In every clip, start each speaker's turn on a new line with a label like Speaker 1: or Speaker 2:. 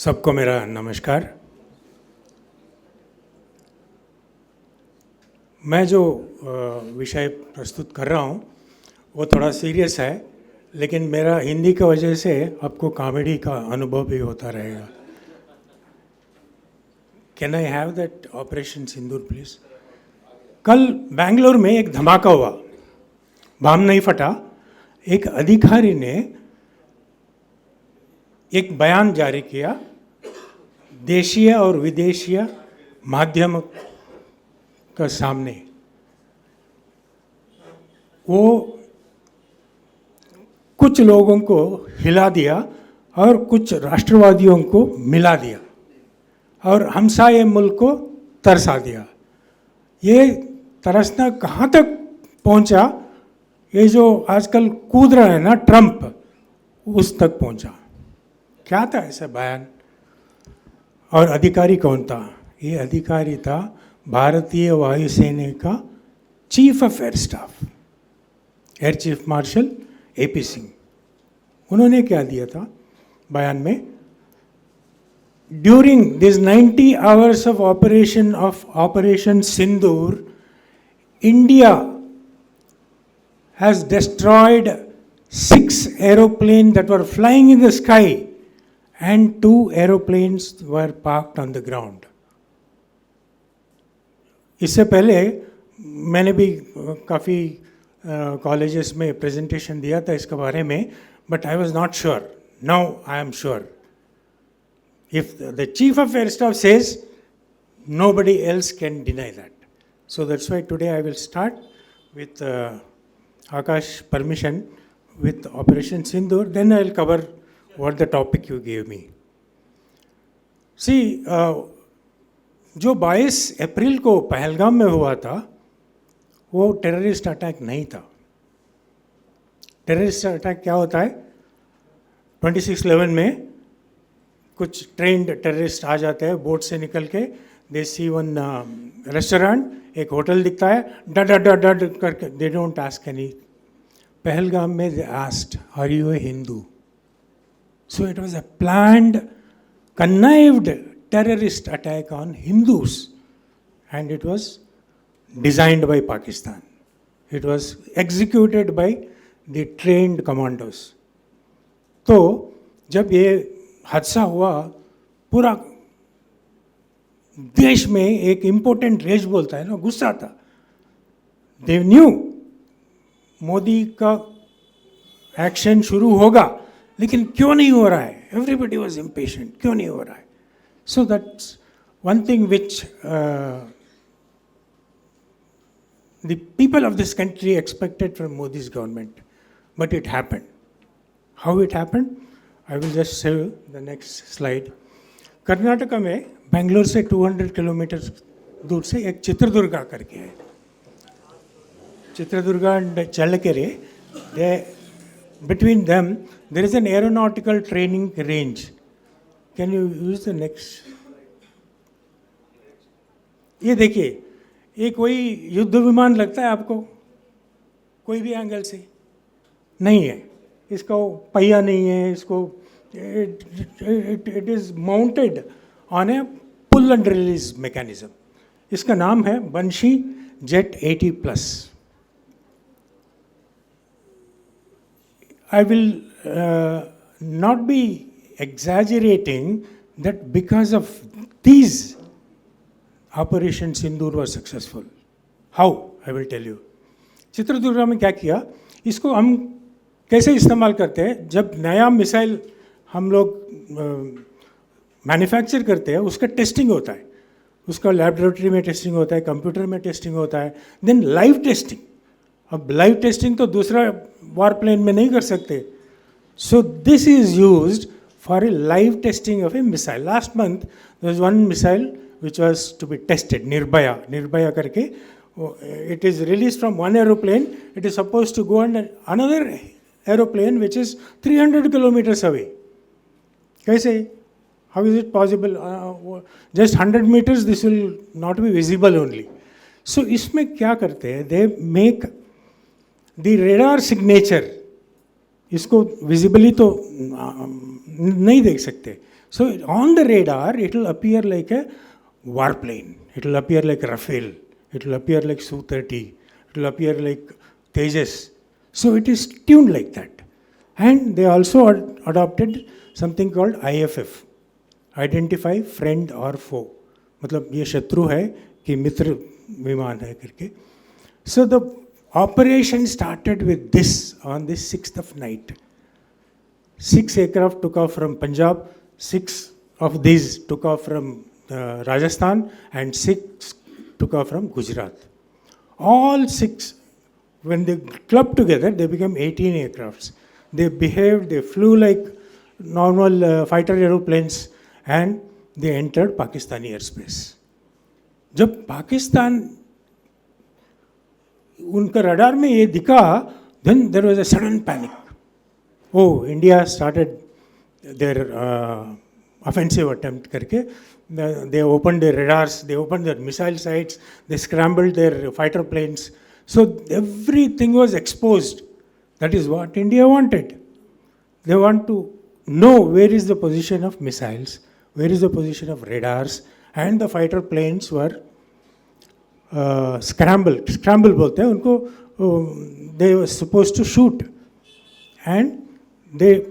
Speaker 1: सबको मेरा नमस्कार। मैं जो विषय प्रस्तुत कर रहा हूँ वो थोड़ा सीरियस है, लेकिन मेरा हिंदी की वजह से आपको कॉमेडी का अनुभव भी होता रहेगा। Can I have that operation Sindoor please? कल बेंगलोर में एक धमाका हुआ, बम नहीं फटा। एक अधिकारी ने एक बयान जारी किया देशीय और विदेशीय माध्यम का सामने। वो कुछ लोगों को हिला दिया और कुछ राष्ट्रवादियों को मिला दिया और हमसाये मुल्क को तरसा दिया। ये तरसना कहाँ तक पहुँचा? ये जो आजकल कूद रहा है ना ट्रंप, उस तक पहुँचा। क्या था ऐसा बयान? और अधिकारी कौन था? ये अधिकारी था भारतीय वायुसेना का chief of air staff, air chief marshal AP Singh. उन्होंने क्या दिया था बयान में? During this 90 hours of operation Sindoor, India has destroyed 6 aeroplanes that were flying in the sky and 2 aeroplanes were parked on the ground. इससे पहले मैंने भी काफ़ी कॉलेजेस में प्रेजेंटेशन दिया था इसके बारे में, but I was not sure. Now I am sure. If the chief of air staff says, nobody else can deny that. So that's why today I will start with Akash permission with Operation Sindoor. Then I will cover what the topic you gave me. See, जो 22 अप्रैल को पहलगाम में हुआ था वो terrorist attack नहीं था. Terrorist attack क्या होता है? 26/11 में कुछ ट्रेंड टेररिस्ट आ जाते हैं बोट से निकल के. दे सी वन रेस्टोरेंट, एक होटल दिखता है, डड डड डड करके. They don't ask any. Pahalgam में they asked, are you a Hindu? So it was a planned, connived terrorist attack on Hindus, and it was designed by Pakistan. It was executed by the trained commandos. तो जब ये हादसा हुआ, पूरा देश में एक इम्पोर्टेंट रेज बोलता है ना, गुस्सा था. दे न्यू मोदी का एक्शन शुरू होगा, लेकिन क्यों नहीं हो रहा है? एवरीबडी वॉज इम्पेशेंट, क्यों नहीं हो रहा है? So that's one thing which the people of this country expected from Modi's government, but it happened. How it happened? I will just show you the next slide. Karnataka में बेंगलोर से 200 kilometre दूर से एक चित्रदुर्गा करके है. Chitradurga and Challakere, between them there is an aeronautical training range. Can you use the next? ये देखिए, ये कोई युद्ध विमान लगता है आपको? कोई भी एंगल से नहीं है. इसका पहिया नहीं है, इसको it is mounted on a pull and release mechanism. इसका नाम है banshee jet 80+. I will not be exaggerating that because of these Operation Sindoor was successful. How? I will tell you. Chitradurga में क्या किया? इसको हम कैसे इस्तेमाल करते हैं? जब नया मिसाइल हम लोग मैन्युफैक्चर करते हैं, उसका टेस्टिंग होता है. उसका लैबोरेटरी में टेस्टिंग होता है, कंप्यूटर में टेस्टिंग होता है, देन लाइव टेस्टिंग. अब लाइव टेस्टिंग तो दूसरा वार प्लेन में नहीं कर सकते. So this is used for a live testing of a missile. Last month there was one missile which was to be tested, Nirbhaya करके. It is released from one aeroplane. It is supposed to go on another aeroplane which is 300 kilometers away. कैसे? How is it possible? Just 100 meters, this will not be visible only. So इसमें क्या करते हैं? They make the radar signature. इसको visibly तो नहीं देख सकते, So on the radar, it will appear like a warplane. It will appear like Rafale. It will appear like Su-30. It will appear like Tejas. So it is tuned like that. And they also adopted something called IFF. Identify friend or foe. मतलब ये शत्रु है कि मित्र विमान है करके. So the operation started with this on the 6th of night. 6 aircraft took off from Punjab, 6 of these took off from Rajasthan, and 6 took off from Gujarat. All 6, when they clubbed together, they became 18 aircrafts. They behaved, they flew like normal fighter aeroplanes, and they entered Pakistani airspace. जब पाकिस्तान उनका radar में ये दिखा, then there was a sudden panic. Oh, India started their offensive attempt करके. They opened their radars, they opened their missile sites, they scrambled their fighter planes. So everything was exposed. That is what India wanted. They want to know where is the position of missiles, where is the position of radars, and the fighter planes were scrambled. Scramble बोलते हैं उनको. They were supposed to shoot, and they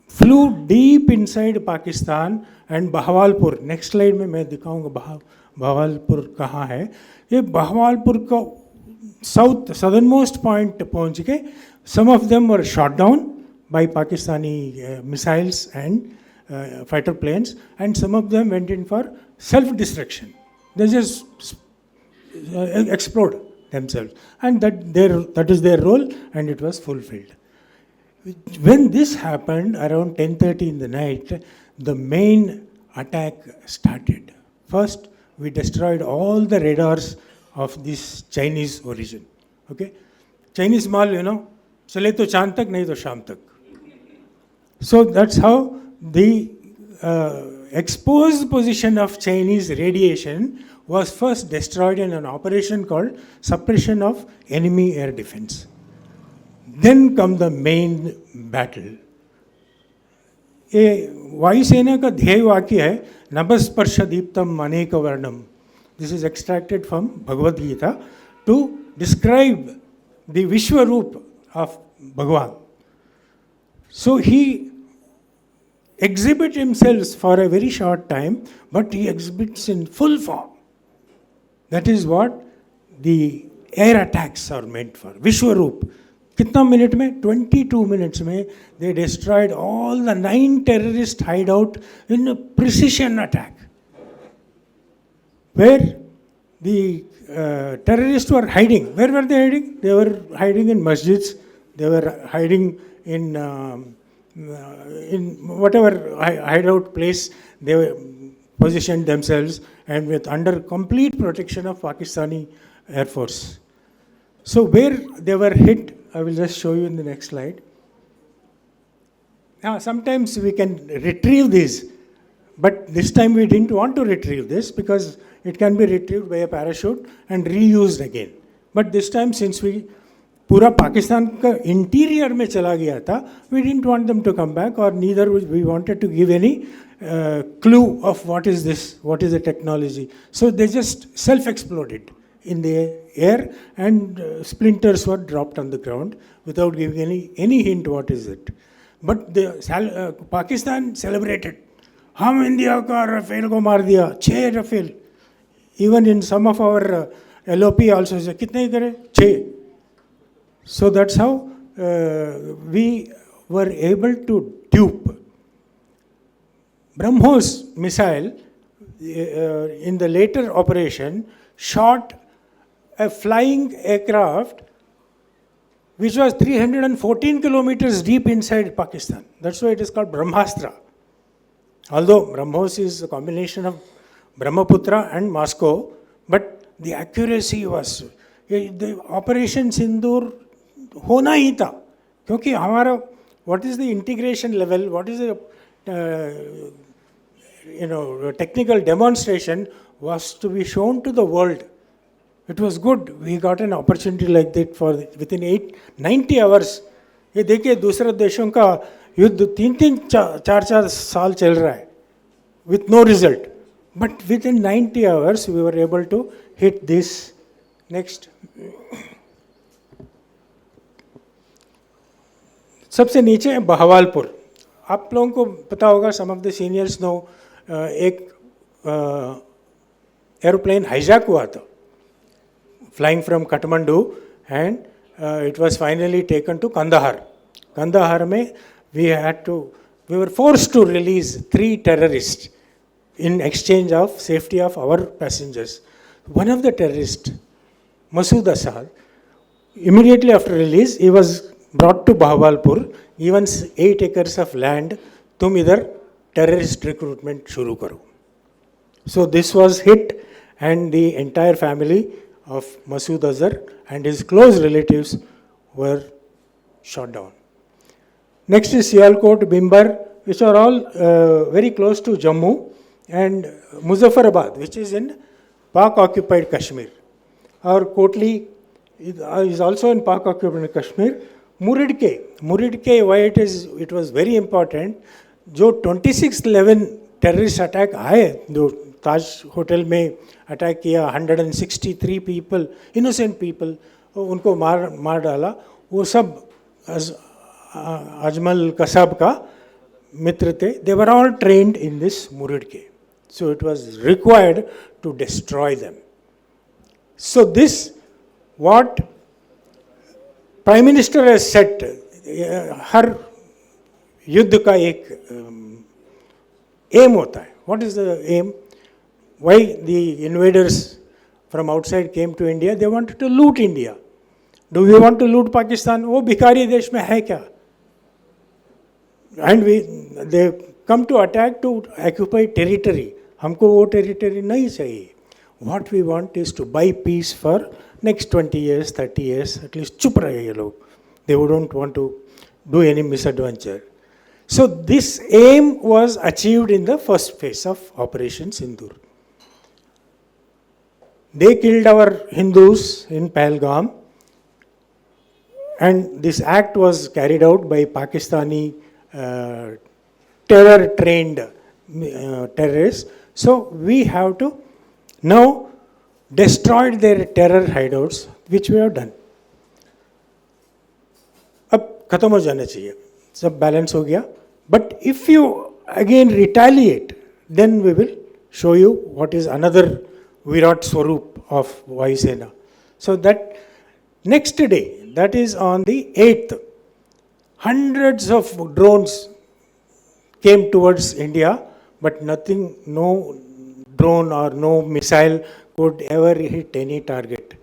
Speaker 1: flew deep inside Pakistan and Bahawalpur. Next slide में मैं दिखाऊंगा Bahawalpur कहाँ है. ये Bahawalpur का southernmost point पहुँच के, some of them were shot down by Pakistani missiles and fighter planes, and some of them went in for self-destruction. They just explode themselves, and that is their role, and it was fulfilled. When this happened around 10:30 in the night, the main attack started. First, we destroyed all the radars of this Chinese origin. Okay, Chinese माल, चले तो चांद तक, नहीं तो शाम तक. So that's how the exposed position of Chinese radiation was first destroyed in an operation called suppression of enemy air defense. Then come the main battle. ये वायुसेना का ध्येय वाक्य है नभस्पर्श दीप्तम अनेक वर्णम. This is extracted from Bhagavad Gita to describe the Vishwaroop of Bhagavan. So he exhibits himself for a very short time, but he exhibits in full form. That is what the air attacks are meant for. Vishwaroop. कितना minute में? 22 minutes में they destroyed all the 9 terrorist hideout in a precision attack. Where the terrorists were hiding. Where were they hiding? They were hiding in masjids. They were hiding in whatever hideout place they positioned themselves, and with under complete protection of Pakistani Air Force. So where they were hit, I will just show you in the next slide. Now sometimes we can retrieve these, but this time we didn't want to retrieve this because it can be retrieved by a parachute and reused again. But this time, since we पूरा पाकिस्तान का interior में चला गया था, we didn't want them to come back, or neither we wanted to give any clue of what is this, what is the technology. So they just self-exploded in the air, and splinters were dropped on the ground without giving any hint what is it. But Pakistan celebrated. हम India का Rafale को मार दिया, 6 Rafale. Even in some of our LOP also say कितने करे? 6. So that's how we were able to dupe. BrahMos missile in the later operation shot a flying aircraft which was 314 kilometers deep inside Pakistan. That's why it is called Brahmastra. Although BrahMos is a combination of Brahmaputra and Moscow, but the accuracy was, the Operation Sindoor होना ही था, क्योंकि हमारा what is the integration level, what is the technical demonstration was to be shown to the world. It was good. We got an opportunity like that for within 90 hours. ये देखिए दूसरे देशों का युद्ध 3-4 साल चल रहा है. with no result. But within 90 hours, we were able to hit this. Next. सबसे नीचे है बहवालपुर. आप लोगों को पता होगा, some of the seniors know, एक एरोप्लेन हाईजैक हुआ था, flying from Kathmandu, and it was finally taken to Kandahar. Kandahar में we were forced to release 3 terrorists in exchange of safety of our passengers. One of the terrorists, Masood Asad, immediately after release, he was brought to Bahawalpur, given 8 acres of land, tum idhar terrorist recruitment shuru karo. So this was hit, and the entire family of Masood Azhar and his close relatives were shot down. Next is Sialkot, Bimbar, which are all very close to Jammu, and Muzaffarabad, which is in Pak-occupied Kashmir. Our Kotli is also in Pak-occupied Kashmir. Muridke, why it was very important, जो 26/11 terrorist attack आए, जो ताज hotel में attack किया, 163 people, innocent people, उनको मार डाला, वो सब अजमल कसाब का मित्र थे. They were all trained in this Muridke. So it was required to destroy them. So this, what Prime Minister has set, हर युद्ध का एक aim होता है. What is the aim? Why the invaders from outside came to India? They wanted to loot India. Do we want to loot Pakistan? वो भिखारी देश में है क्या? And they come to attack to occupy territory. हमको वो territory नहीं चाहिए. What we want is to buy peace for next 20 years, 30 years, at least चुप रहे ये लोग. They wouldn't want to do any misadventure. So this aim was achieved in the first phase of Operation Sindoor. They killed our Hindus in Pahalgam, and this act was carried out by Pakistani terror-trained terrorists. So we have to now destroy their terror hideouts, which we have done. अब खत्म हो जाना चाहिए, सब balance हो गया. But if you again retaliate, then we will show you what is another Virat Swarup of Vayu. So that next day, that is on the 8th, hundreds of drones came towards India, but nothing, no drone or no missile could ever hit any target.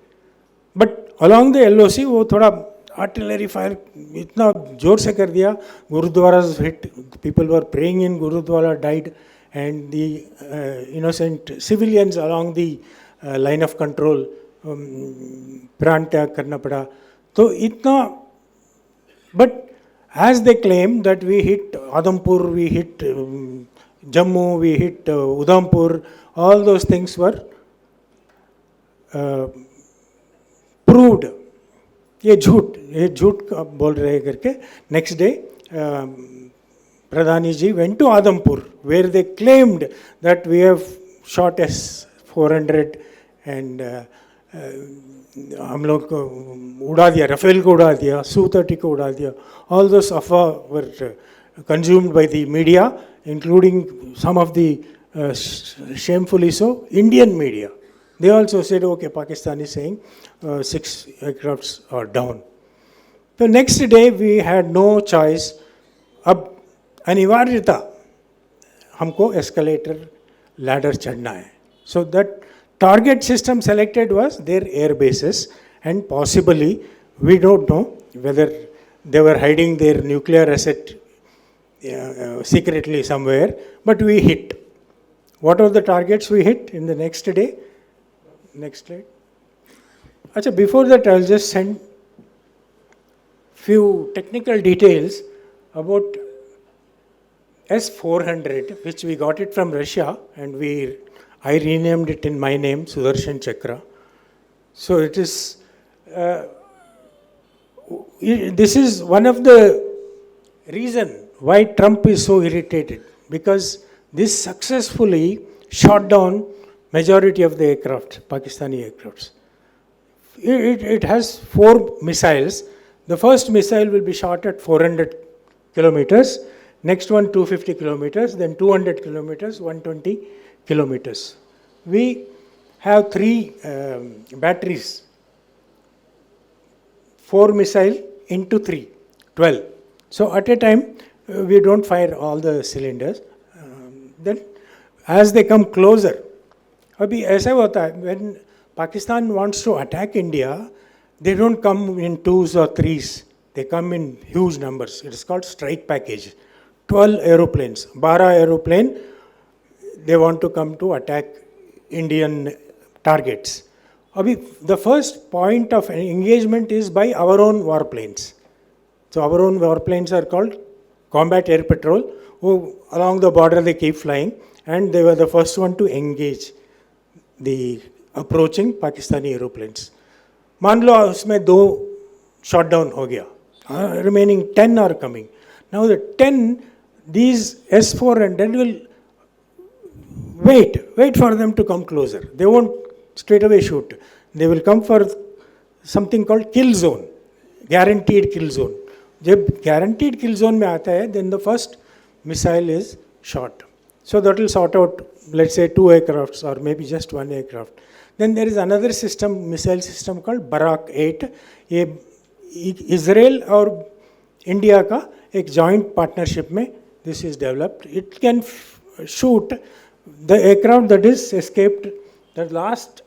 Speaker 1: But along the LOC, वो थोड़ा artillery fire इतना जोर से कर दिया, Gurudwaras hit, people were praying in Gurudwara died, and the innocent civilians along the line of control प्राण त्याग करना पड़ा. तो इतना, but as they claim that we hit Adampur, we hit Jammu, we hit Udhampur, all those things were proved. ये झूठ बोल रहे करके. Next day, Pradhani ji went to Adampur, where they claimed that we have shot S-400 and हम लोग को उड़ा दिया, रफेल को उड़ा दिया, Su-30 को उड़ा दिया. All those affair were consumed by the media, including some of the shamefully so Indian media. They also said, okay, Pakistan is saying 6 aircrafts are down. The next day we had no choice. अब अनिवार्यता हमको escalator ladder चढ़ना है. So that target system selected was their air bases, and possibly we don't know whether they were hiding their nuclear asset secretly somewhere, but we hit. What are the targets we hit in the next day? Next slide. Achha, before that I'll just send few technical details about S-400, which we got it from Russia, and I renamed it in my name, Sudarshan Chakra. So it is, this is one of the reason why Trump is so irritated, because This successfully shot down majority of the aircraft, Pakistani aircrafts. It has 4 missiles. The first missile will be shot at 400 kilometers, next one 250 kilometers, then 200 kilometers, 120 kilometers. We have 3 batteries, 4 missile into 3, 12. So at a time, we don't fire all the cylinders. Then as they come closer, अभी ऐसा होता है, when Pakistan wants to attack India, they don't come in 2s or 3s. They come in huge numbers. It is called strike package. 12 aeroplanes, 12 aeroplane, they want to come to attack Indian targets. The first point of engagement is by our own warplanes. So our own warplanes are called combat air patrol, who along the border they keep flying, and they were the first one to engage the approaching Pakistani aeroplanes. मान लो उसमें 2 shot down हो गया, remaining 10 are coming. Now the 10, these S4 and then will wait for them to come closer. They won't straight away shoot. They will come for something called kill zone, guaranteed kill zone. जब guaranteed kill zone में आता है, then the first missile is shot. So that will sort out, let's say 2 aircrafts or maybe just 1 aircraft. Then there is another system, missile system called Barak 8. ये Israel और India का एक joint partnership में this is developed. It can shoot the aircraft that is escaped the last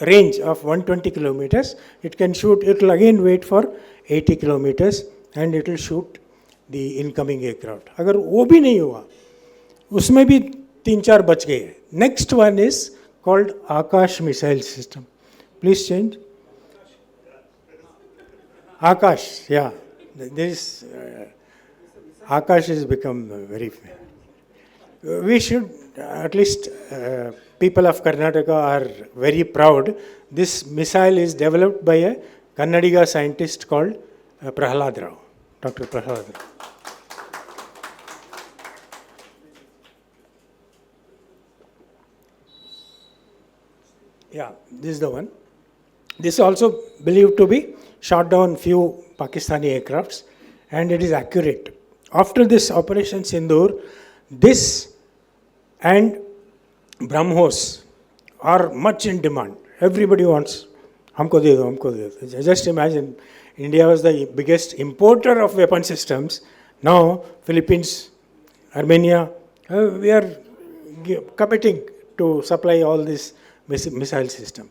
Speaker 1: range of 120 kilometers. It can shoot, it will again wait for 80 kilometers and it will shoot the incoming aircraft. अगर वो भी नहीं हुआ, उसमें भी 3-4 बच गए. Next one is called Akash missile system. Please change. Akash, yeah. This Akash has become very. We should, at least people of Karnataka are very proud. This missile is developed by a Kannadiga scientist called Prahalad Rao, Dr. Prahalad Rao. Yeah, this is the one. This is also believed to be shot down few Pakistani aircrafts, and it is accurate. After this Operation Sindoor, this and BrahMos are much in demand. Everybody wants, humko de do, humko de do. Just imagine, India was the biggest importer of weapon systems. Now, Philippines, Armenia, we are committing to supply all this missile system.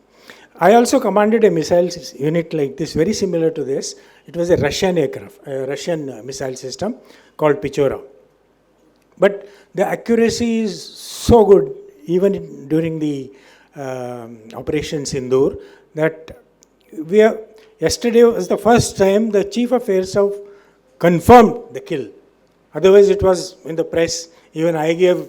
Speaker 1: I also commanded a missile unit like this, very similar to this. It was a Russian aircraft, a Russian missile system called Pichora. But the accuracy is so good, even during the Operation Sindoor, that yesterday was the first time the Chief of Air Staff confirmed the kill. Otherwise, it was in the press. Even I gave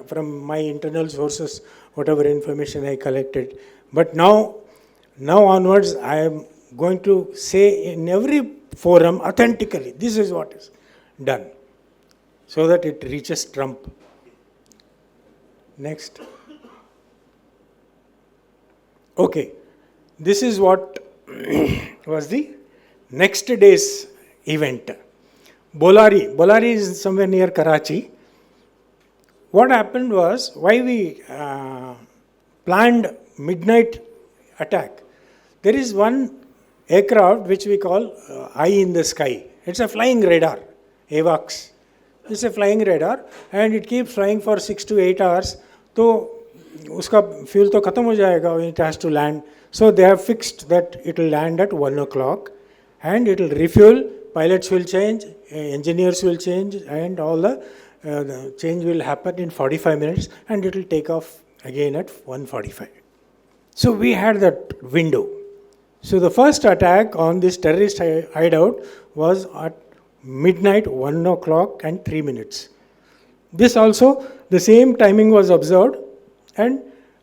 Speaker 1: from my internal sources whatever information I collected. But now onwards, I am going to say in every forum authentically, this is what is done, so that it reaches Trump. Next. Okay, this is what was the next day's event. Bolari is somewhere near Karachi. What happened was, why we planned midnight attack. There is one aircraft which we call Eye in the Sky. It's a flying radar, AWACS. It's a flying radar and it keeps flying for 6 to 8 hours. So, uska fuel to khatam ho jayega when it has to land. So they have fixed that it will land at 1 o'clock and it will refuel. Pilots will change, engineers will change, and all the change will happen in 45 minutes and it will take off again at 1:45. So we had that window. So the first attack on this terrorist hideout was at midnight, 1 o'clock and 3 minutes. This also, the same timing was observed, and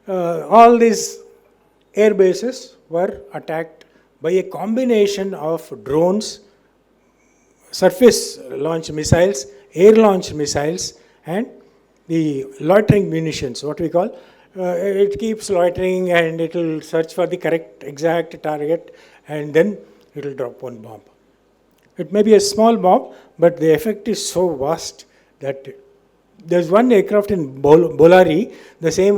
Speaker 1: all these air bases were attacked by a combination of drones, surface launched missiles, air launched missiles, and the loitering munitions, what we call. It keeps loitering and it will search for the correct exact target and then it will drop one bomb. It may be a small bomb, but the effect is so vast that there's one aircraft in Bolari, the same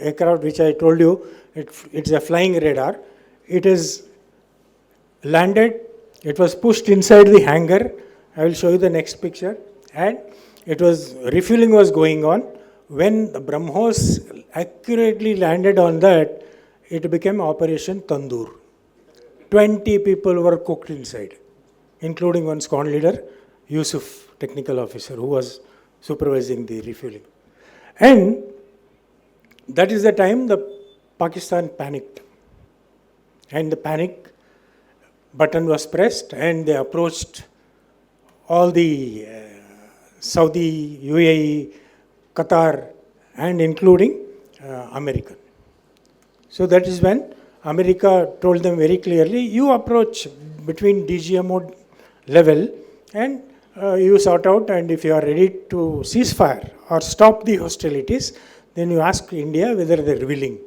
Speaker 1: aircraft which I told you, it's a flying radar. It is landed, it was pushed inside the hangar. I will show you the next picture. And it was, refueling was going on. When the BrahMos accurately landed on that, it became Operation Sindoor. 20 people were cooked inside, including one squad leader, Yusuf, technical officer, who was supervising the refueling. And that is the time the Pakistan panicked. And the panic button was pressed and they approached all the Saudi, UAE, Qatar, and including American. So that is when America told them very clearly, you approach between DGMO level and you sort out, and if you are ready to ceasefire or stop the hostilities, then you ask India whether they are willing.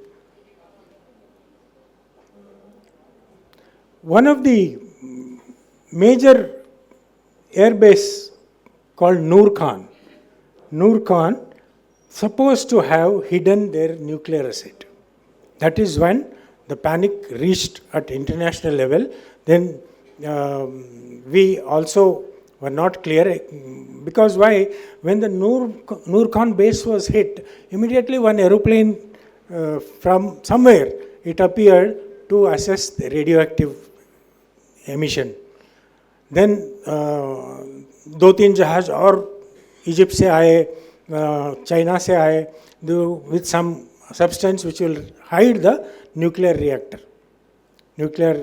Speaker 1: One of the major airbase called Noor Khan supposed to have hidden their nuclear asset. That is when the panic reached at international level. Then we also were not clear, because why? When the Noor Khan base was hit, immediately one aeroplane from somewhere, it appeared to assess the radioactive emission. Then दो तीन जहाज और Egypt से आए, China से आए, with some substance which will hide the nuclear reactor, nuclear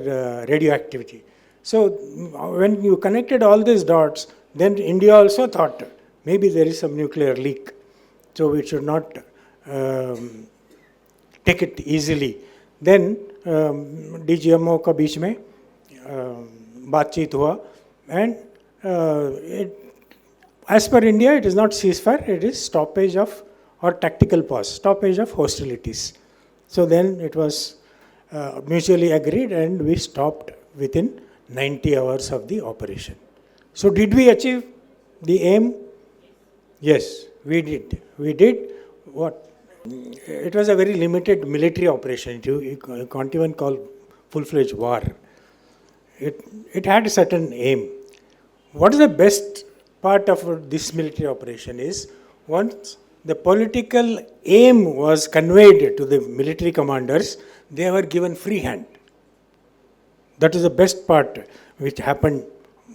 Speaker 1: radioactivity. So when you connected all these dots, then India also thought maybe there is some nuclear leak, so we should not take it easily. Then DGMO का बीच में बातचीत हुआ, and as per India, it is not ceasefire, it is stoppage of, or tactical pause, stoppage of hostilities. So then it was mutually agreed and we stopped within 90 hours of the operation. So did we achieve the aim? Yes, we did. We did what? It was a very limited military operation. You can't even call full-fledged war. It had a certain aim. What is the best part of this military operation is, once the political aim was conveyed to the military commanders, they were given free hand. That is the best part which happened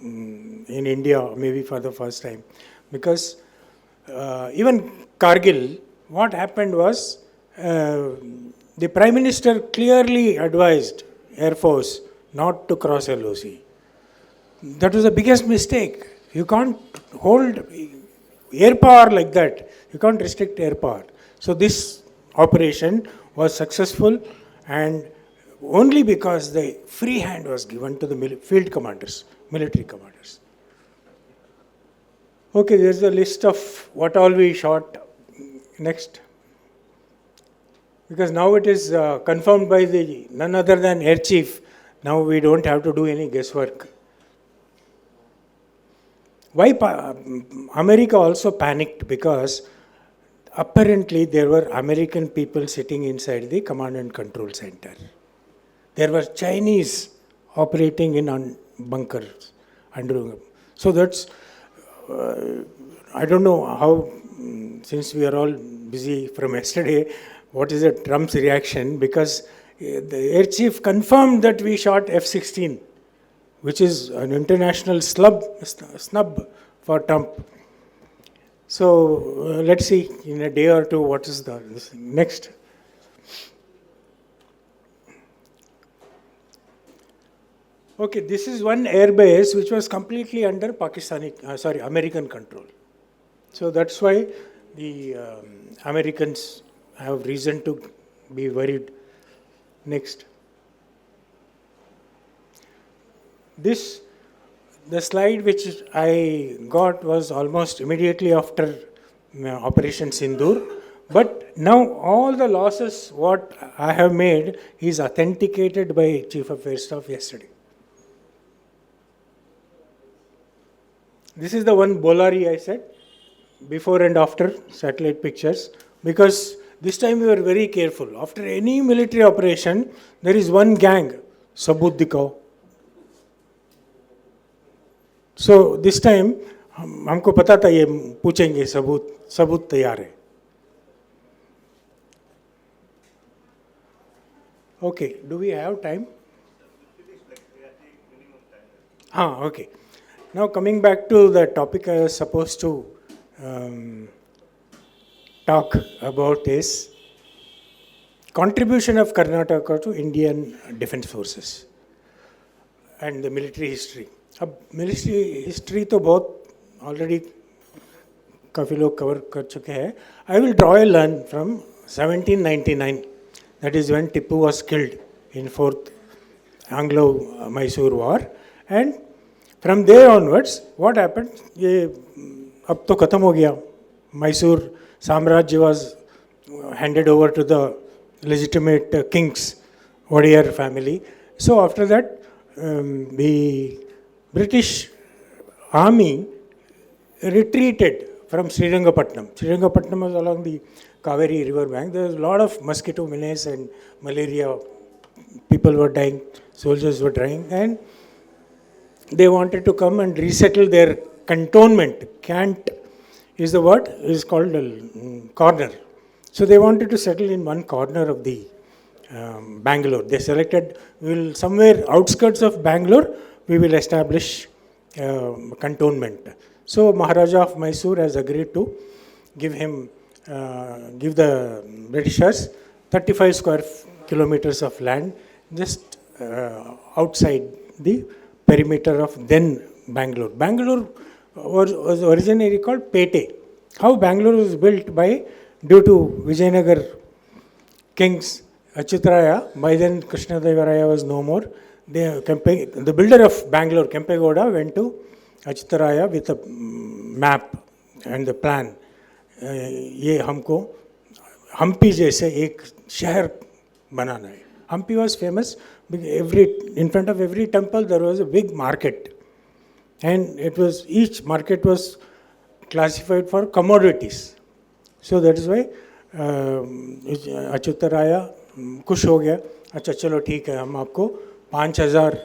Speaker 1: in India maybe for the first time. Because even Kargil, what happened was, the Prime Minister clearly advised Air Force not to cross LOC. That was the biggest mistake. You can't hold air power like that. You can't restrict air power. So this operation was successful, and only because the free hand was given to the field commanders, military commanders. Okay, there's a list of what all we shot. Next. Because now it is confirmed by the none other than Air Chief. Now we don't have to do any guesswork. Why America also panicked? Because apparently there were American people sitting inside the command and control center. There were Chinese operating in bunkers. So that's, I don't know how, since we are all busy from yesterday, what is Trump's reaction? Because the Air Chief confirmed that we shot F-16, which is an international snub for Trump. So let's see in a day or two what is the next. Okay, this is one air base which was completely under American control. So that's why the Americans have reason to be worried. Next. The slide which I got was almost immediately after Operation Sindoor. But now all the losses what I have made is authenticated by Chief of Air Staff yesterday. This is the one Bolari I said, before and after satellite pictures, because this time we were very careful. After any military operation, there is one gang, Sabut Dikao. So this time, हमको पता था ये पूछेंगे सबूत तैयार है. Okay, do we have time? Okay. Now coming back to the topic I was supposed to talk about is contribution of Karnataka to Indian Defence Forces and the military history. अब military history तो बहुत already काफ़ी लोग cover कर चुके हैं. I will draw a line from 1799. That is when Tipu was killed in 4th Anglo-Mysore War, and from there onwards, what happened? ये अब तो खत्म हो गया. Mysore साम्राज्य was handed over to the legitimate kings, Odear family. So after that, the British army retreated from Srirangapatnam. Srirangapatnam was along the Kaveri river bank. There was a lot of mosquito menace and malaria. People were dying, soldiers were dying, and they wanted to come and resettle their cantonment. Cant is the word, is called a corner. So they wanted to settle in one corner of the Bangalore. They selected, somewhere outskirts of Bangalore, we will establish cantonment. So Maharaja of Mysore has agreed to give the Britishers 35 square kilometers of land just outside the perimeter of then Bangalore. Bangalore was originally called Pete. How Bangalore was built due to Vijayanagar kings Achyutaraya. By then Krishnadevaraya was no more. The builder of Bangalore, Kempegowda, went to Achyutaraya with a map and the plan. ये हमको हम्पी जैसे एक शहर बनाना है. Hampi was famous. In front of every temple there was a big market, and each market was classified for commodities. So that is why Achyutaraya खुश हो गया. अच्छा चलो ठीक है, हम आपको 5000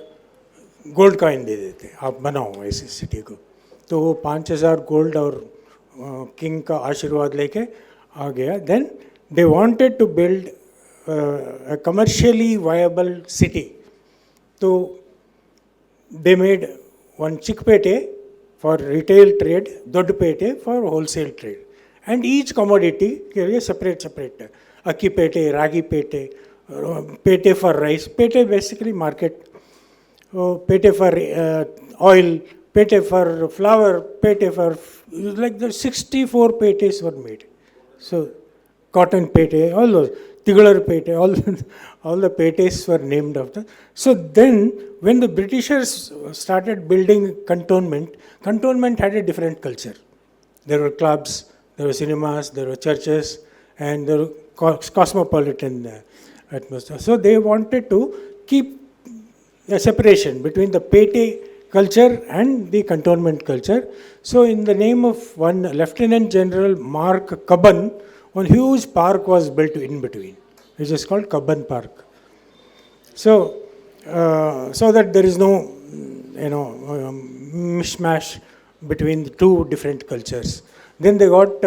Speaker 1: गोल्ड कॉइन दे देते हैं, आप बनाओ ऐसी सिटी को. तो वो 5000 गोल्ड और किंग का आशीर्वाद लेके आ गया. Then they wanted to build a commercially viable city. So they made one Chickpete for retail trade, Doddpete for wholesale trade. And each commodity is separate. Akki pete, ragi pete, pete for rice. Pete basically market. Pete for oil, pete for flour, pete for, like the 64 petes were made. So cotton pete, all those. Tigular pete, all the petes were named after. So then, when the Britishers started building cantonment had a different culture. There were clubs, there were cinemas, there were churches, and there were cosmopolitan atmosphere. So they wanted to keep a separation between the pete culture and the cantonment culture. So in the name of one Lieutenant General Mark Cubbon, one huge park was built in between, which is called Cubbon Park. So that there is no, mishmash between the two different cultures. Then they got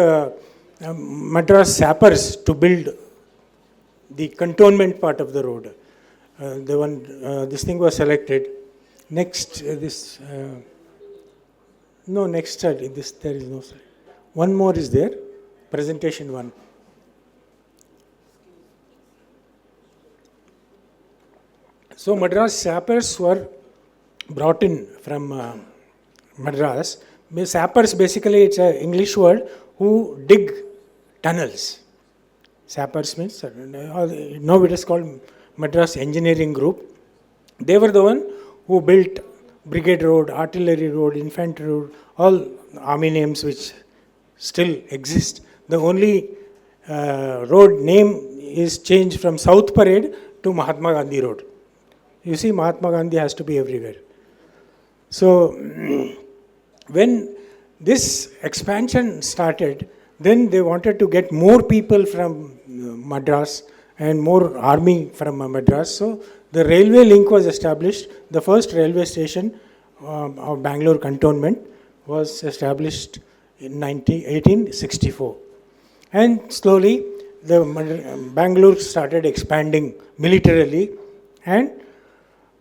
Speaker 1: Madras sappers to build the cantonment part of the road. This thing was selected. Next, there is no slide. One more is there. Presentation 1. So Madras sappers were brought in from Madras. Sappers basically, it's an English word who dig tunnels. Sappers means, now it is called Madras Engineering Group. They were the one who built Brigade Road, Artillery Road, Infantry Road, all army names which still exist. The only road name is changed from South Parade to Mahatma Gandhi Road. You see, Mahatma Gandhi has to be everywhere. So, when this expansion started, then they wanted to get more people from Madras and more army from Madras. So, the railway link was established. The first railway station of Bangalore cantonment was established in 1864. And slowly, Bangalore started expanding militarily, and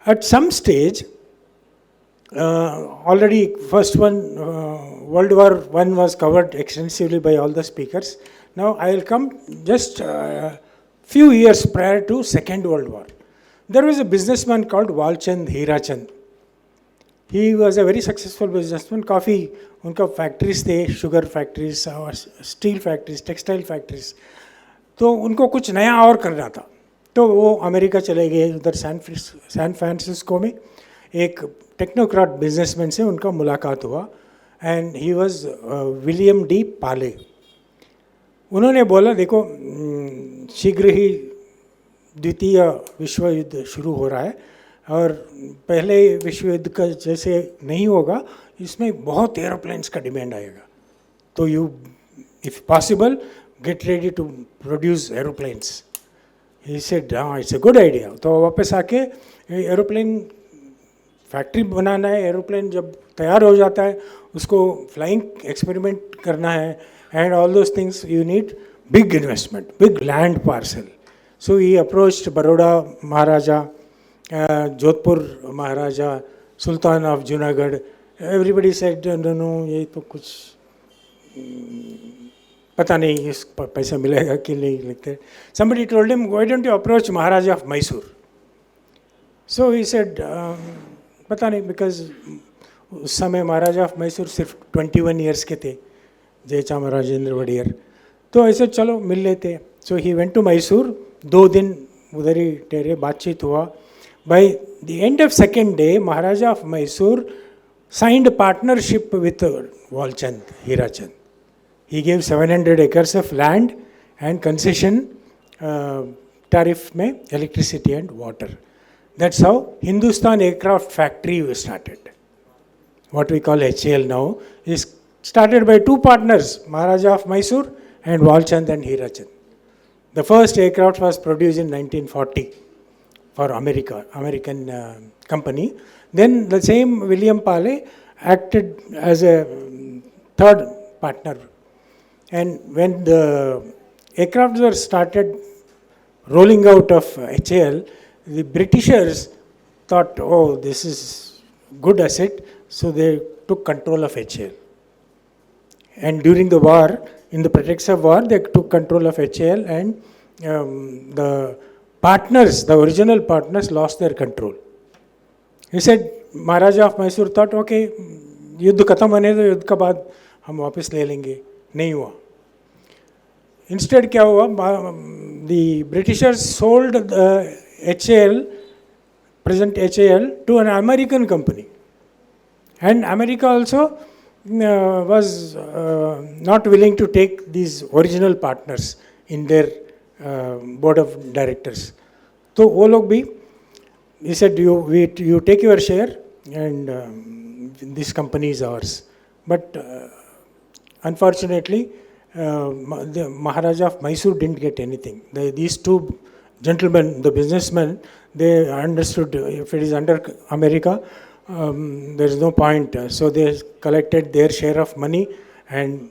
Speaker 1: at some stage, already first one, World War I was covered extensively by all the speakers. Now I will come just few years prior to Second World War. There was a businessman called Walchand Hirachand. He was a very successful businessman. Coffee, उनका factories थे, sugar factories, steel factories, textile factories. तो उनको कुछ नया और करना था. तो वो अमेरिका चले गए. उधर सैन फ्रांसिस्को में एक टेक्नोक्रेट बिजनेसमैन से उनका मुलाकात हुआ, and he was William D पाले. उन्होंने बोला, देखो शीघ्र ही द्वितीय विश्व युद्ध शुरू हो रहा है और पहले विश्व युद्ध का जैसे नहीं होगा, इसमें बहुत एरोप्लेन्स का डिमांड आएगा. तो you if possible get ready to produce aeroplanes. He said हाँ, इट्स अ गुड आइडिया. तो वापस आके एरोप्लेन फैक्ट्री बनाना है. एरोप्लेन जब तैयार हो जाता है उसको फ्लाइंग एक्सपेरिमेंट करना है, and all those things you need big investment, big land parcel. So he approached Baroda maharaja, Jodhpur maharaja, sultan of Junagadh. Everybody said no, ये तो कुछ पता नहीं इस पैसा मिलेगा कि नहीं लिखते. Somebody told him, why don't you approach Maharaja of Mysore. So he said पता नहीं, बिकॉज उस समय महाराजा ऑफ मैसूर सिर्फ 21 ईयर्स के थे, जय चामराजेंद्र वड़ियर. तो ऐसे चलो मिल लेते. सो ही वेंट टू मैसूर. 2 दिन उधर ही ठहरे, बातचीत हुआ. By the end of second day Maharaja of Mysore signed partnership with Walchand Hirachand. He gave 700 acres of land and concession tariff में electricity and water. That's how Hindustan Aircraft Factory was started. What we call HAL now is started by 2 partners, Maharaja of Mysore and Walchand and Hirachand. The first aircraft was produced in 1940 for American company. Then the same William Paley acted as a third partner. And when the aircrafts were started rolling out of HAL, the Britishers thought, oh, this is good asset, so they took control of HAL. And during the war, in the pretext of war, they took control of HAL, and the partners, the original partners, lost their control. He said, Maharaja of Mysore thought, okay, युद्ध खत्म होने तो युद्ध के बाद हम वापस ले लेंगे. नहीं हुआ. Instead क्या हुआ, the Britishers sold the HAL, present HAL, to an American company. And America also was not willing to take these original partners in their board of directors. तो वो लोग भी, he said, you take your share and this company is ours. But unfortunately, the Maharaja of Mysore didn't get anything. These 2 gentlemen, the businessmen, they understood if it is under America, there is no point. So they collected their share of money and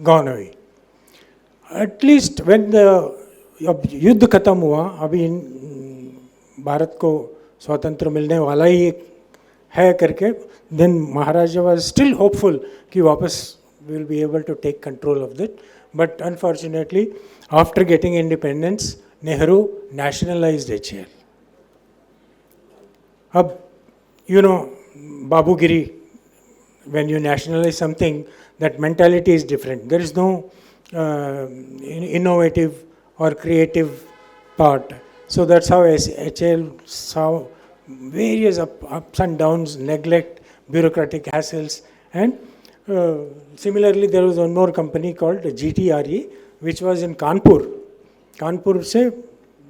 Speaker 1: gone away. At least when the युद्ध खत्म हुआ, अभी भारत को स्वतंत्र मिलने वाला ही है करके, then Maharaja was still hopeful कि वापस will be able to take control of that. But unfortunately, after getting independence, Nehru nationalized HAL. Ab, you know, Babugiri, when you nationalize something, that mentality is different. There is no innovative or creative part. So that's how HAL saw various ups and downs, neglect, bureaucratic hassles, and Similarly, there was one more company called GTRE, which was in Kanpur. Kanpur से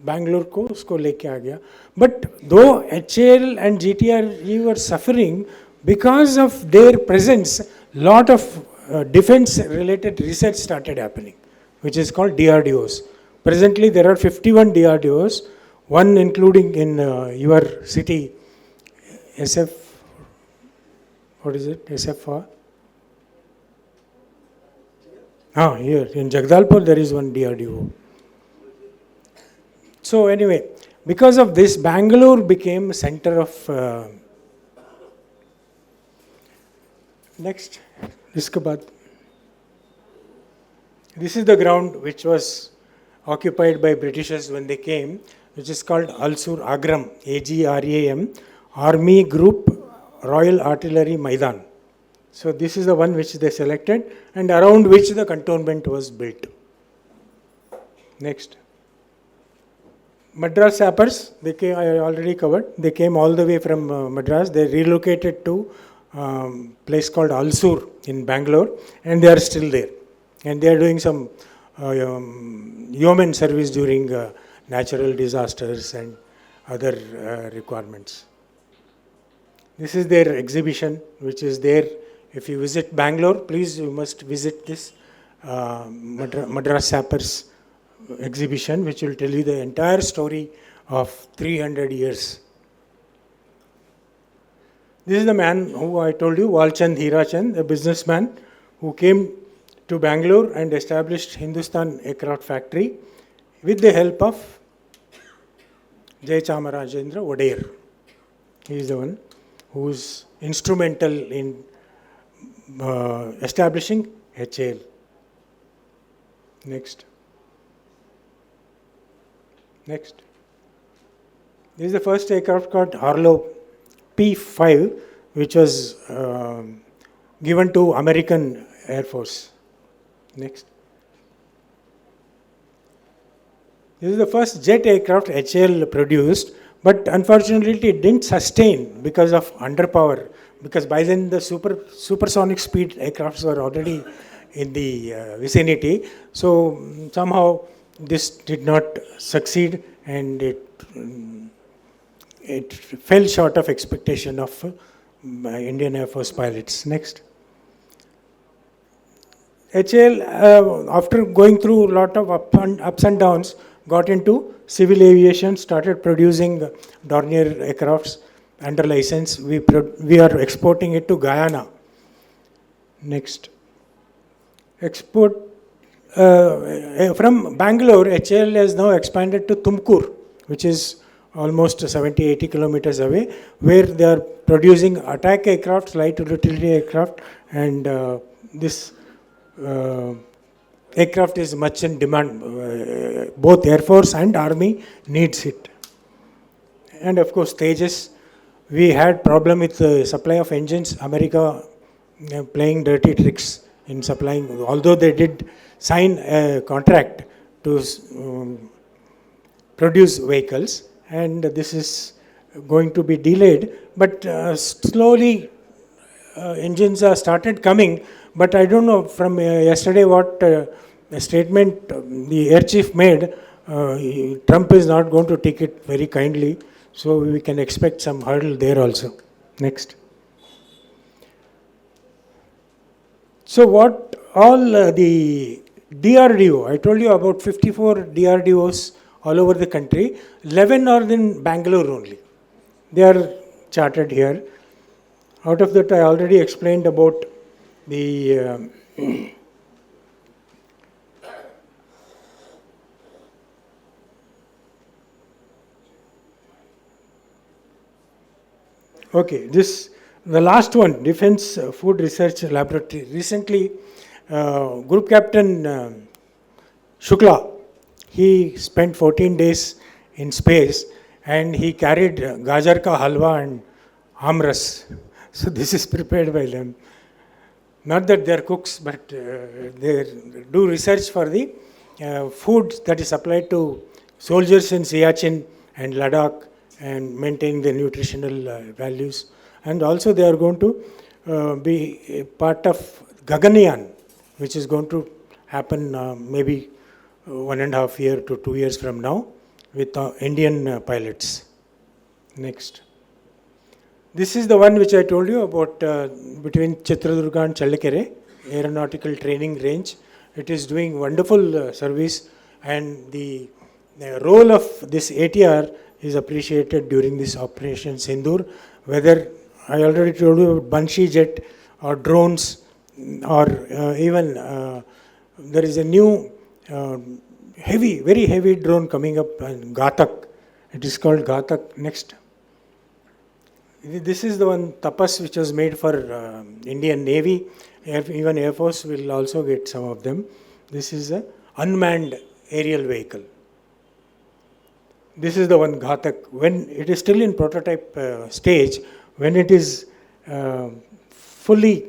Speaker 1: बैंगलोर को उसको लेके आ गया. But दो HAL and GTRE were suffering because of their presence, lot of defense related research started happening, which is called DRDOs. Presently there are 51 DRDOs, one including in your city, SF, what is it, SFR? Here in Jagdalpur there is one DRDO. So anyway, because of this, Bangalore became a center of next. This is the ground which was occupied by Britishers when they came, which is called Alsur Agram, AGRAM, Army Group Royal Artillery Maidan. So this is the one which they selected and around which the cantonment was built. Next. Madras sappers, they came, I already covered, they came all the way from Madras. They relocated to place called Alsur in Bangalore, and they are still there. And they are doing some yeoman service during natural disasters and other requirements. This is their exhibition, which is there. If you visit Bangalore, please, you must visit this Madras sappers exhibition, which will tell you the entire story of 300 years. This is the man who I told you, Walchand Hirachand, a businessman who came to Bangalore and established Hindustan Aircraft Factory with the help of Jaichamarajendra Odair. He is the one who is instrumental in establishing HAL. Next. Next. This is the first aircraft called Harlow P5, which was given to American Air Force. Next. This is the first jet aircraft HAL produced, but unfortunately it didn't sustain because of underpower. Because by then the supersonic speed aircrafts were already in the vicinity. So somehow this did not succeed, and it fell short of expectation of Indian Air Force pilots. Next. HAL, after going through a lot of ups and downs, got into civil aviation, started producing Dornier aircrafts under license. We are exporting it to Guyana. Next. Export from Bangalore, HAL has now expanded to Tumkur, which is almost 70-80 kilometers away, where they are producing attack aircraft, light utility aircraft, and this aircraft is much in demand. Both Air Force and Army needs it. And of course, Tejas, we had problem with the supply of engines. America playing dirty tricks in supplying, although they did sign a contract to produce vehicles, and this is going to be delayed, but slowly engines are started coming. But I don't know from yesterday what a statement the air chief made. Trump is not going to take it very kindly, so we can expect some hurdle there also. Next. So what all the DRDO, I told you about 54 DRDOs all over the country, 11 are in Bangalore only. They are chartered here. Out of that I already explained about the okay, this the last one, Defense Food Research Laboratory. Recently, Group Captain Shukla, he spent 14 days in space and he carried gajar ka halwa and amras. So this is prepared by them. Not that they are cooks, but they do research for the food that is supplied to soldiers in Siachen and Ladakh and maintain the nutritional values. And also they are going to be a part of Gaganyaan, which is going to happen maybe 1.5 year to 2 years from now with Indian pilots. Next. This is the one which I told you about between Chitradurga and Challakere, aeronautical training range. It is doing wonderful service, and the role of this ATR is appreciated during this Operation Sindoor. Whether I already told you about Banshee jet or drones, or even there is a new very heavy drone coming up, Ghatak. It is called Ghatak. Next. This is the one Tapas which was made for Indian Navy. Even Air Force will also get some of them. This is a unmanned aerial vehicle. This is the one Ghatak. When it is still in prototype stage, when it is fully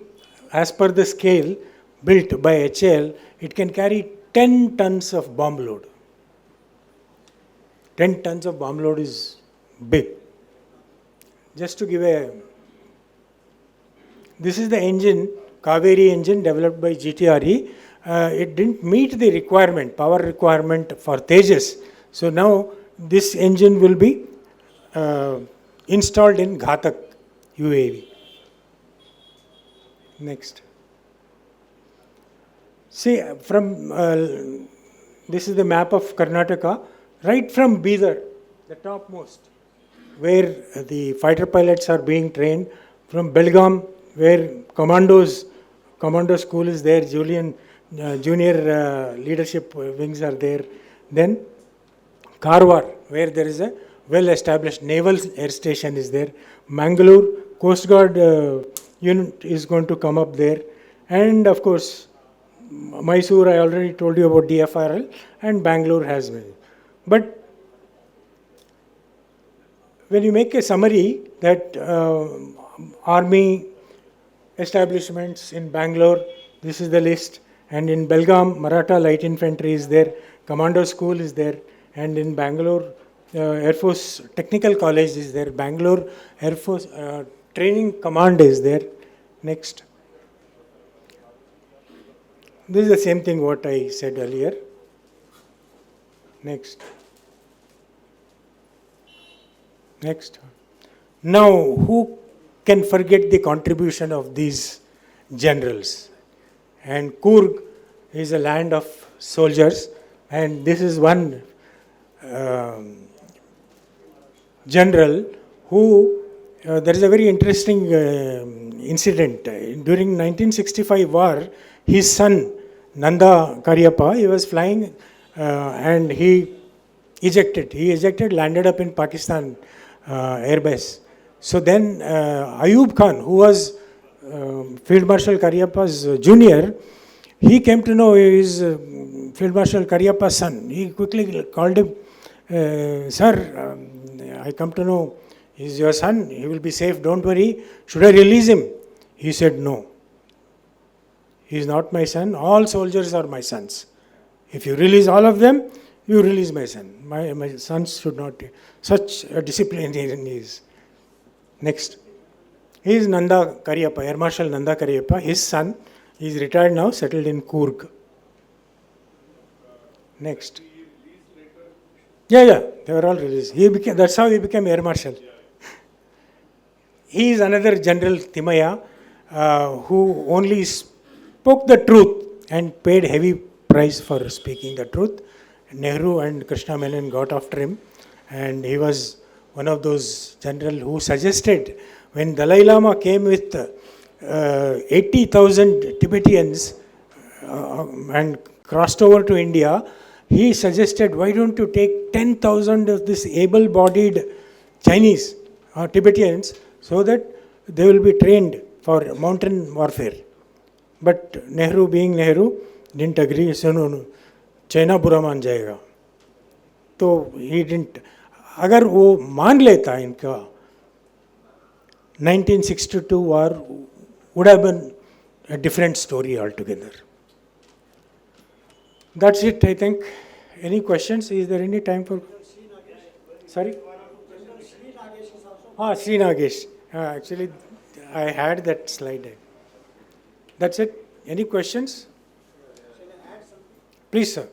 Speaker 1: as per the scale built by HAL, it can carry 10 tons of bomb load. 10 tons of bomb load is big. Just to give a, this is the engine, Kaveri engine developed by GTRE. It didn't meet the requirement, power requirement for Tejas. So now this engine will be installed in Ghatak UAV. Next. See, from this is the map of Karnataka, right from Bidar, the topmost, where the fighter pilots are being trained, from Belgaum, where commando school is there, junior leadership wings are there. Then Karwar, where there is a well-established naval air station is there. Mangalore, Coast Guard unit is going to come up there. And of course, Mysore, I already told you about DFRL, and Bangalore has many. But when you make a summary that army establishments in Bangalore, this is the list, and in Belgaum, Maratha Light Infantry is there, Commando School is there, and in Bangalore, Air Force Technical College is there, Bangalore Air Force Training Command is there. Next. This is the same thing what I said earlier. Next. Next. Now, who can forget the contribution of these generals? And Coorg is a land of soldiers, and this is one general who, there is a very interesting incident. During 1965 war, his son, Nanda Karyappa, he was flying and he ejected, landed up in Pakistan airbase. So then Ayub Khan, who was Field Marshal Karyappa's junior, he came to know he is Field Marshal Karyappa's son. He quickly called him, sir, I come to know he is your son, he will be safe, don't worry, should I release him? He said, no, he is not my son, all soldiers are my sons. If you release all of them, you release my son. My sons should not, such a disciplinarian he is. Next. He is Nanda Karyappa, Air Marshal Nanda Karyappa, his son. He is retired now, settled in Coorg. Next. Yeah, they were all released. That's how he became Air Marshal. He is another General Timaya who only spoke the truth and paid heavy price for speaking the truth. Nehru and Krishna Menon got after him, and he was one of those generals who suggested, when Dalai Lama came with 80,000 Tibetans and crossed over to India, he suggested, why don't you take 10,000 of this able-bodied Chinese or Tibetans so that they will be trained for mountain warfare. But Nehru, being Nehru, didn't agree. So no, China बुरा मान जाएगा. तो he didn't. अगर वो मान लेता इनका, 1962 war would have been a different story altogether. That's it, I think. Any questions? Is there any time for? Sorry? Sri Nagesh. Actually, I had that slide. That's it. Any questions? Please, sir.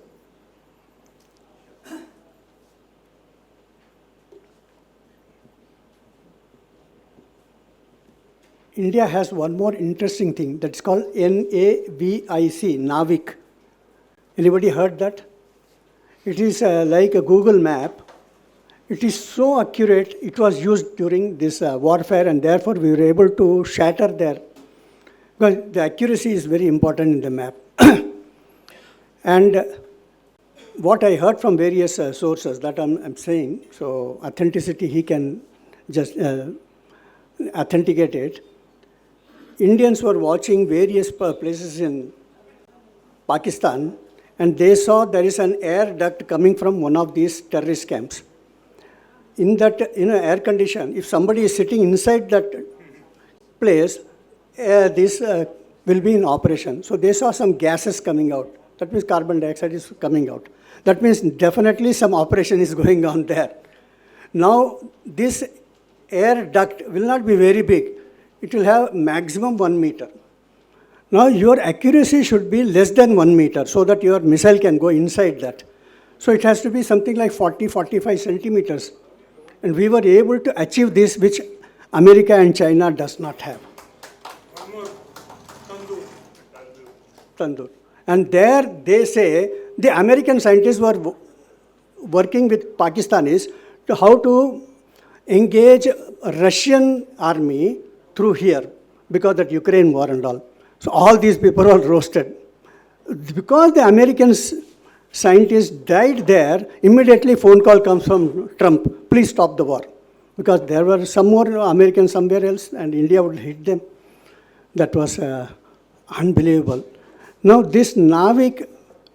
Speaker 2: India has one more interesting thing that's called NAVIC, NAVIC. Anybody heard that? It is like a Google map. It is so accurate. It was used during this warfare, and therefore we were able to shatter there. Because the accuracy is very important in the map. And what I heard from various sources that I'm saying, so authenticity, he can just authenticate it. Indians were watching various places in Pakistan, and they saw there is an air duct coming from one of these terrorist camps. In that air condition, if somebody is sitting inside that place, this will be in operation. So they saw some gases coming out. That means carbon dioxide is coming out. That means definitely some operation is going on there. Now, this air duct will not be very big. It will have maximum 1 meter. Now, your accuracy should be less than 1 meter so that your missile can go inside that. So it has to be something like 40-45 centimeters. And we were able to achieve this, which America and China does not have.
Speaker 1: One more.
Speaker 2: Tandoor. And there they say the American scientists were working with Pakistanis to how to engage Russian army through here because that Ukraine war and all. So all these people are roasted. Because the American scientists died there, immediately phone call comes from Trump, please stop the war. Because there were some more Americans somewhere else and India would hit them. That was unbelievable. Now this NAVIC,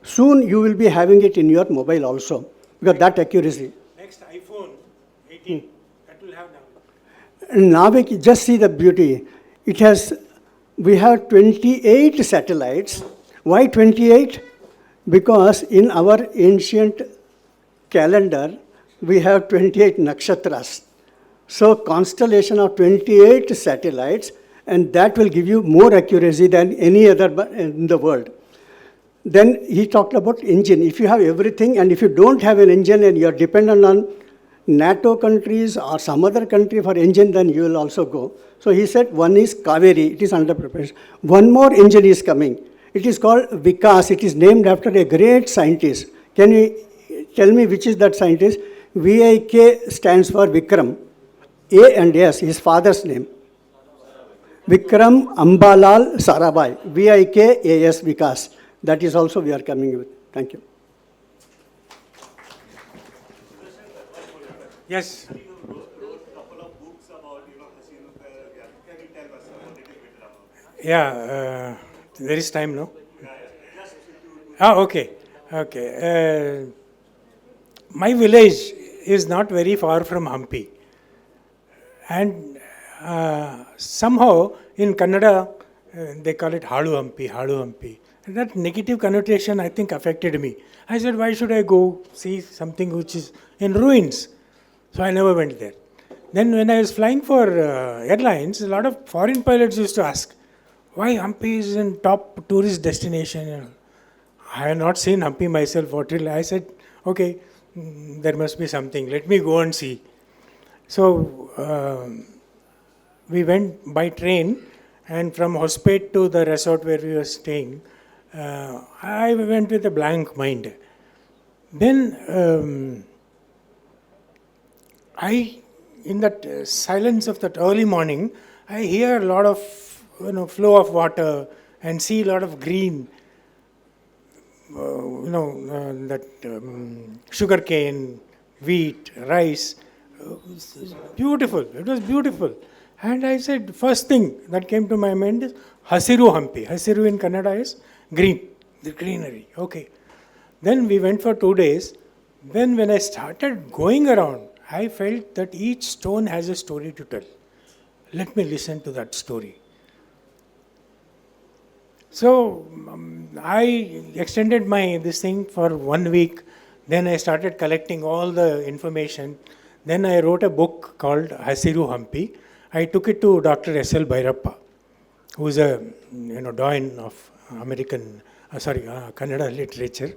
Speaker 2: soon you will be having it in your mobile also, because that accuracy.
Speaker 1: Next iPhone 18, that will have NAVIC.
Speaker 2: NAVIC, just see the beauty. It has, we have 28 satellites. Why 28? Because in our ancient calendar, we have 28 nakshatras. So constellation of 28 satellites, and that will give you more accuracy than any other in the world. Then he talked about engine. If you have everything, and if you don't have an engine and you're dependent on NATO countries or some other country for engine, then you will also go. So he said one is Kaveri, it is under preparation. One more engine is coming. It is called Vikas. It is named after a great scientist. Can you tell me which is that scientist? VIK stands for Vikram. A and S, his father's name. Vikram Ambalal Sarabhai. VIKAS Vikas. That is also we are coming with. Thank you.
Speaker 1: Yes.
Speaker 3: You wrote a couple of books about, Sindoor. Can you tell us a little bit about it?
Speaker 1: Yeah, there is time, no?
Speaker 3: Just
Speaker 1: Okay. Okay. My village is not very far from Hampi. And somehow in Kannada, they call it Halu Hampi. And that negative connotation, I think, affected me. I said, why should I go see something which is in ruins? So I never went there. Then when I was flying for airlines, a lot of foreign pilots used to ask, why Hampi is in top tourist destination? I have not seen Hampi myself. I said, okay, there must be something. Let me go and see. So we went by train, and from Hospet to the resort where we were staying, I went with a blank mind. Then in that silence of that early morning, I hear a lot of flow of water and see a lot of green, sugarcane, wheat, rice. Beautiful. It was beautiful. And I said, first thing that came to my mind is Hasiru Hampi. Hasiru in Kannada is green, the greenery. Okay. Then we went for 2 days. Then when I started going around, I felt that each stone has a story to tell. Let me listen to that story. So I extended this thing for 1 week. Then I started collecting all the information. Then I wrote a book called Hasiru Hampi. I took it to Dr. S.L. Bhairappa, who is a doyen of American, Kannada literature.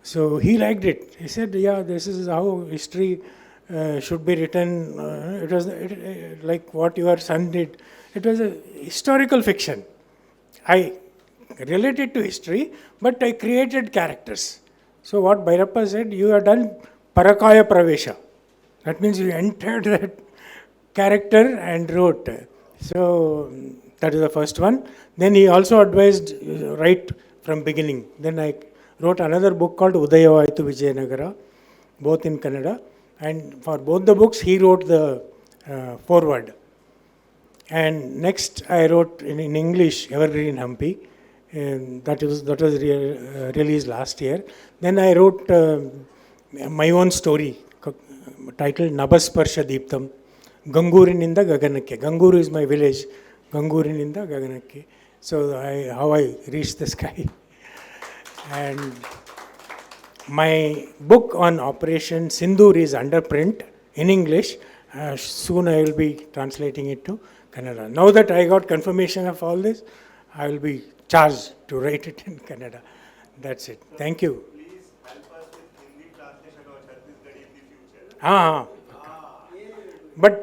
Speaker 1: So he liked it. He said, yeah, this is how history should be written. It was like what your son did. It was a historical fiction. I related to history, but I created characters. So what Bhairappa said, you have done Parakaya Pravesha. That means you entered that character and wrote. So that is the first one. Then he also advised right from beginning. Then I wrote another book called Udayavaitu Vijayanagar, both in Kannada. And for both the books, he wrote the foreword. And next I wrote in English, Evergreen Hampi. That was released last year. Then I wrote my own story titled Nabasparsha Deeptam, Gangurininda Gaganakke. Ganguru is my village, Gangurininda Gaganakke. So how I reached the sky. And my book on Operation Sindoor is under print in English. Soon I will be translating it to Kannada. Now that I got confirmation of all this, I will be charged to write it in Kannada. That's it. Thank you.
Speaker 3: Please help us with Hindi translation of Chhattisgarhi in the future.
Speaker 1: हाँ but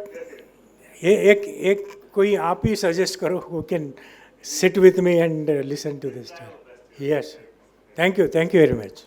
Speaker 1: एक कोई आप ही suggest करो who can sit with me and listen to this story. Yes. Thank you very much.